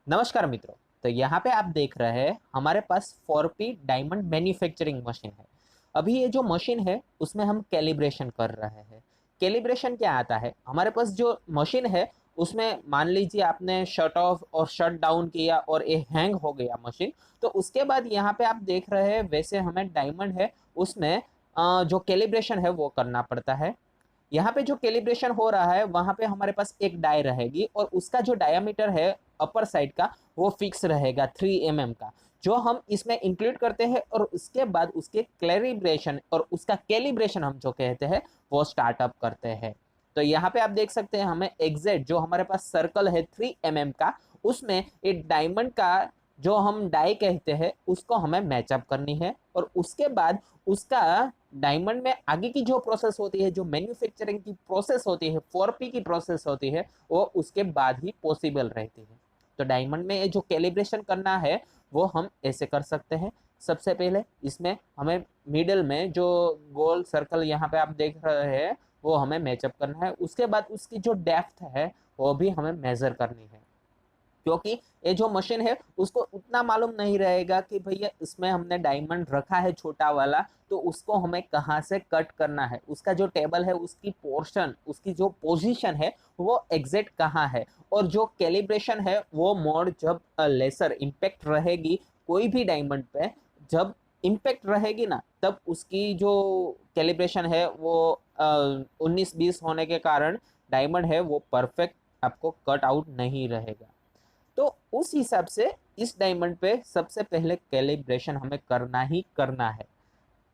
नमस्कार मित्रों। तो यहाँ पे आप देख रहे हैं हमारे पास 4P डायमंड मैन्युफैक्चरिंग मशीन है। अभी ये जो मशीन है उसमें हम कैलिब्रेशन कर रहे हैं। कैलिब्रेशन क्या आता है, हमारे पास जो मशीन है उसमें मान लीजिए आपने शट ऑफ और शट डाउन किया और ये हैंग हो गया मशीन। तो उसके बाद यहाँ पे आप देख रहे हैं वैसे हमें डायमंड है उसमें जो कैलिब्रेशन है वो करना पड़ता है। यहाँ पे जो कैलिब्रेशन हो रहा है वहां पे हमारे पास एक डाई रहेगी और उसका जो डायामीटर है अपर साइड का वो फिक्स रहेगा 3 mm का, जो हम इसमें इंक्लूड करते हैं और उसके बाद उसके कैलिब्रेशन और उसका कैलिब्रेशन हम जो कहते हैं वो स्टार्टअप करते हैं। तो यहाँ पे आप देख सकते हैं हमें एग्जैक्ट जो हमारे पास सर्कल है 3 mm का, उसमें एक डायमंड का जो हम डाई कहते हैं उसको हमें मैचअप करनी है और उसके बाद उसका डायमंड में आगे की जो प्रोसेस होती है, जो मैन्युफैक्चरिंग की प्रोसेस होती है, 4P की प्रोसेस होती है, वो उसके बाद ही पॉसिबल रहती है। तो डायमंड में जो कैलिब्रेशन करना है वो हम ऐसे कर सकते हैं। सबसे पहले इसमें हमें मिडिल में जो गोल सर्कल यहाँ पे आप देख रहे हैं वो हमें मैचअप करना है। उसके बाद उसकी जो डेप्थ है वो भी हमें मेजर करनी है, क्योंकि ये जो मशीन है उसको उतना मालूम नहीं रहेगा कि भैया इसमें हमने डायमंड रखा है छोटा वाला, तो उसको हमें कहाँ से कट करना है, उसका जो टेबल है उसकी पोर्शन, उसकी जो पोजीशन है वो एग्जैक्ट कहाँ है। और जो कैलिब्रेशन है वो मोड जब लेसर इम्पैक्ट रहेगी कोई भी डायमंड पे, जब इम्पैक्ट रहेगी ना तब उसकी जो कैलिब्रेशन है वो 19-20 होने के कारण डायमंड है वो परफेक्ट आपको कट आउट नहीं रहेगा। तो उस हिसाब से इस डायमंड पे सबसे पहले कैलिब्रेशन हमें करना ही करना है।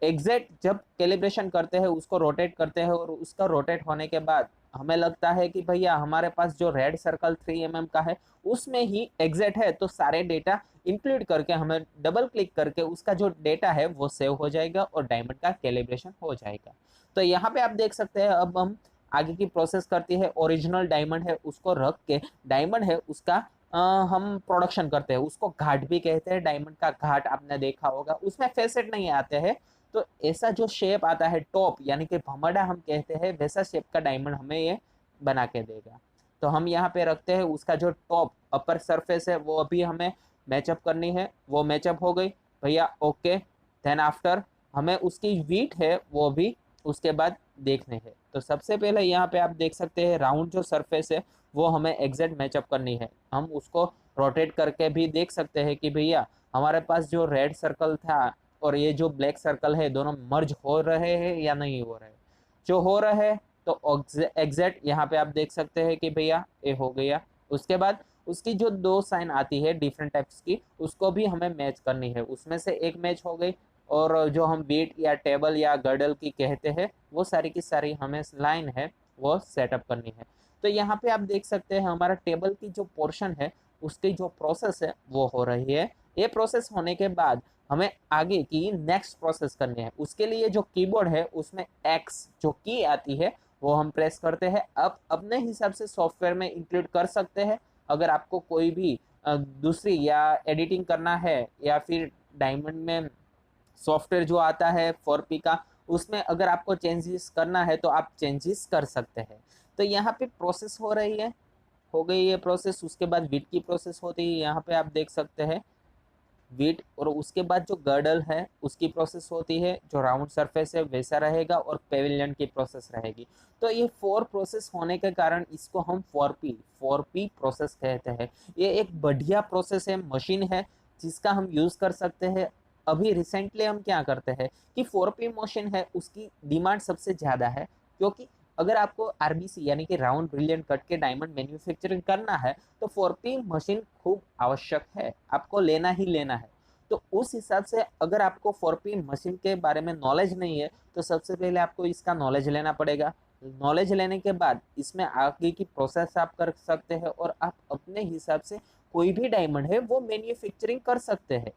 एग्जैक्ट जब कैलिब्रेशन करते हैं उसको रोटेट करते हैं और उसका रोटेट होने के बाद हमें लगता है कि भैया हमारे पास जो रेड सर्कल 3 mm का है उसमें ही एग्जैक्ट है, तो सारे डेटा इंक्लूड करके हमें डबल क्लिक करके उसका जो डेटा है वो सेव हो जाएगा और डायमंड का कैलिब्रेशन हो जाएगा। तो यहाँ पे आप देख सकते हैं अब हम आगे की प्रोसेस करती है। ओरिजिनल डायमंड है उसको रख के डायमंड है उसका हम प्रोडक्शन करते हैं, उसको घाट भी कहते हैं। डायमंड का घाट आपने देखा होगा, उसमें फेसेट नहीं आते हैं। तो ऐसा जो शेप आता है टॉप यानी कि भमड़ा हम कहते हैं, वैसा शेप का डायमंड हमें ये बना के देगा। तो हम यहाँ पे रखते हैं उसका जो टॉप अपर सरफेस है वो अभी हमें मैचअप करनी है। वो मैचअप हो गई भैया, ओके। देन आफ्टर हमें उसकी वीट है वो भी उसके बाद देखने हैं। तो सबसे पहले यहाँ पे आप देख सकते हैं राउंड जो सरफेस है वो हमें एग्जैक्ट मैचअप करनी है। हम उसको रोटेट करके भी देख सकते हैं कि भैया हमारे पास जो रेड सर्कल था और ये जो ब्लैक सर्कल है दोनों मर्ज हो रहे हैं या नहीं हो रहे। जो हो रहे हैं तो एग्जैक्ट यहाँ पे आप देख सकते हैं कि भैया ये हो गया। उसके बाद उसकी जो दो साइन आती है डिफरेंट टाइप्स की उसको भी हमें मैच करनी है, उसमें से एक मैच हो गई। और जो हम बीट या टेबल या गर्डल की कहते हैं वो सारी की सारी हमें लाइन है वो सेटअप करनी है। तो यहाँ पे आप देख सकते हैं हमारा टेबल की जो पोर्शन है उसकी जो प्रोसेस है वो हो रही है। ये प्रोसेस होने के बाद हमें आगे की नेक्स्ट प्रोसेस करनी है। उसके लिए जो कीबोर्ड है उसमें एक्स जो की आती है वो हम प्रेस करते हैं। अब अपने हिसाब से सॉफ्टवेयर में इंक्लूड कर सकते हैं। अगर आपको कोई भी दूसरी या एडिटिंग करना है या फिर डायमंड में सॉफ्टवेयर जो आता है 4P का उसमें अगर आपको चेंजेस करना है तो आप चेंजेस कर सकते हैं। तो यहाँ पे प्रोसेस हो रही है, हो गई ये प्रोसेस। उसके बाद विट की प्रोसेस होती है, यहाँ पे आप देख सकते हैं वीट। और उसके बाद जो गर्डल है उसकी प्रोसेस होती है, जो राउंड सरफेस है वैसा रहेगा और पेविलियन की प्रोसेस रहेगी। तो ये 4 प्रोसेस होने के कारण इसको हम 4P प्रोसेस कहते हैं। ये एक बढ़िया प्रोसेस है, मशीन है जिसका हम यूज कर सकते हैं। अभी रिसेंटली हम क्या करते हैं कि 4P मशीन है उसकी डिमांड सबसे ज्यादा है, क्योंकि अगर आपको आरबीसी यानी कि राउंड ब्रिलियंट कट के डायमंड मैन्युफैक्चरिंग करना है तो 4P मशीन खूब आवश्यक है, आपको लेना ही लेना है। तो उस हिसाब से अगर आपको 4P मशीन के बारे में नॉलेज नहीं है तो सबसे पहले आपको इसका नॉलेज लेना पड़ेगा। नॉलेज लेने के बाद इसमें आगे की प्रोसेस आप कर सकते हैं और आप अपने हिसाब से कोई भी डायमंड है वो मैन्युफैक्चरिंग कर सकते हैं।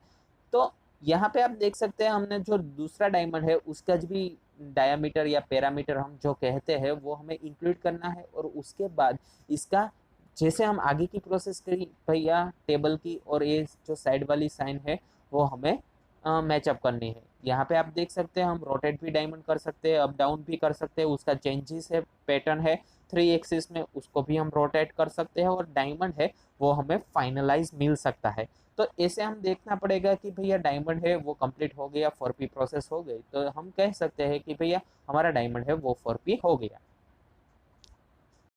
तो यहाँ पे आप देख सकते हैं हमने जो दूसरा डायमंड है उसका जो भी डायामीटर या पैरामीटर हम जो कहते हैं वो हमें इंक्लूड करना है। और उसके बाद इसका जैसे हम आगे की प्रोसेस करी भैया टेबल की, और ये जो साइड वाली साइन है वो हमें मैचअप करनी है। यहाँ पे आप देख सकते हैं हम रोटेट भी डायमंड कर सकते हैं, अप डाउन भी कर सकते हैं, उसका चेंजेस है पैटर्न है थ्री एक्सिस में उसको भी हम रोटेट कर सकते हैं और डायमंड है वो हमें फाइनलाइज मिल सकता है। तो ऐसे हम देखना पड़ेगा कि भैया डायमंड है वो कंप्लीट हो गया, 4P प्रोसेस हो गई, तो हम कह सकते हैं कि भैया हमारा डायमंड है वो 4P हो गया।